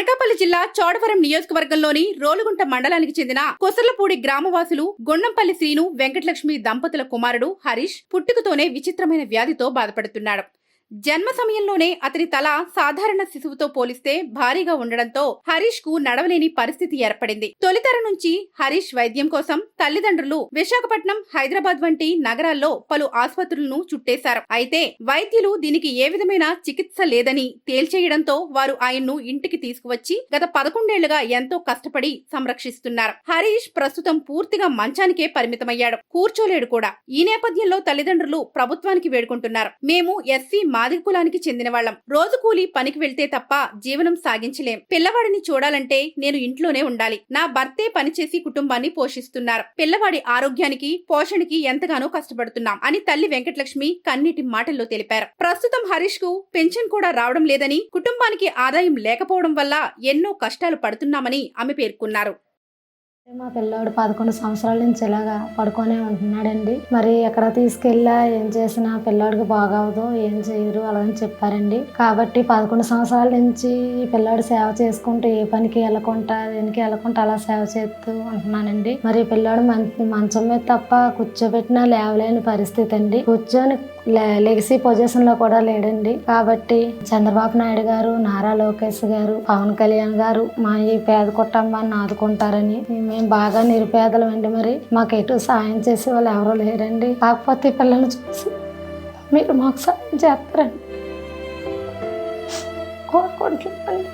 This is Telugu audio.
అనకాపల్లి జిల్లా చోడవరం నియోజకవర్గంలోని రోలుగుంట మండలానికి చెందిన కొసర్లపూడి గ్రామవాసులు గొండంపల్లి శ్రీను వెంకటలక్ష్మి దంపతుల కుమారుడు హరీష్ పుట్టుకతోనే విచిత్రమైన వ్యాధితో బాధపడుతున్నాడు. జన్మ సమయంలోనే అతని తల సాధారణ శిశువుతో పోలిస్తే భారీగా ఉండడంతో హరీష్ కు నడవలేని పరిస్థితి ఏర్పడింది. తొలితర నుంచి హరీష్ వైద్యం కోసం తల్లిదండ్రులు విశాఖపట్నం, హైదరాబాద్ వంటి నగరాల్లో పలు ఆసుపత్రులను చుట్టేశారు. అయితే వైద్యులు దీనికి ఏ విధమైన చికిత్స లేదని తేల్చేయడంతో వారు ఆయన్ను ఇంటికి తీసుకువచ్చి గత 11 ఏళ్లుగా ఎంతో కష్టపడి సంరక్షిస్తున్నారు. హరీష్ ప్రస్తుతం పూర్తిగా మంచానికే పరిమితమయ్యాడు. కూర్చోలేడు కూడా. ఈ నేపథ్యంలో తల్లిదండ్రులు ప్రభుత్వానికి వేడుకుంటున్నారు. మేము ఎస్సీ మాదిగ కులానికి చెందిన వాళ్ళం. రోజు కూలి పనికి వెళ్తే తప్ప జీవనం సాగించలేం. పిల్లవాడిని చూడాలంటే నేను ఇంట్లోనే ఉండాలి. నా భర్తే పనిచేసి కుటుంబాన్ని పోషిస్తున్నారు. పిల్లవాడి ఆరోగ్యానికి, పోషణకి ఎంతగానో కష్టపడుతున్నాం అని తల్లి వెంకటలక్ష్మి కన్నీటి మాటల్లో తెలిపారు. ప్రస్తుతం హరీష్ కు పెన్షన్ కూడా రావడం లేదని, కుటుంబానికి ఆదాయం లేకపోవడం వల్ల ఎన్నో కష్టాలు పడుతున్నామని ఆమె పేర్కొన్నారు. మా పిల్లోడు 11 సంవత్సరాల నుంచి ఇలాగా పడుకొనే ఉంటున్నాడండి. మరి ఎక్కడ తీసుకెళ్ళా ఏం చేసినా పిల్లోడికి బాగవదు, ఏం చేయరు అలాగని చెప్పారండి. కాబట్టి 11 సంవత్సరాల నుంచి ఈ పిల్లోడు సేవ చేసుకుంటూ ఏ పనికి వెళ్ళకుండా దేనికి వెళ్ళకుండా అలా సేవ చేస్తూ ఉంటున్నానండి. మరి పిల్లోడు మంచం మీద తప్ప కూర్చోబెట్టినా లేవలేని పరిస్థితి అండి. కూర్చొని లెగసీ పొజిషన్ లో కూడా లేడండి. కాబట్టి చంద్రబాబు నాయుడు గారు, నారా లోకేష్ గారు, పవన్ కళ్యాణ్ గారు మా ఈ పేద కుటుంబాన్ని ఆదుకుంటారని, మేము బాగా నిరుపేదలం అండి. మరి మాకు ఎటు సాయం చేసే వాళ్ళు ఎవరో లేరండి. కాకపోతే పిల్లల్ని చూసి మీరు మాకు సాయం చేస్తారని కోరుకుంటున్నామండి.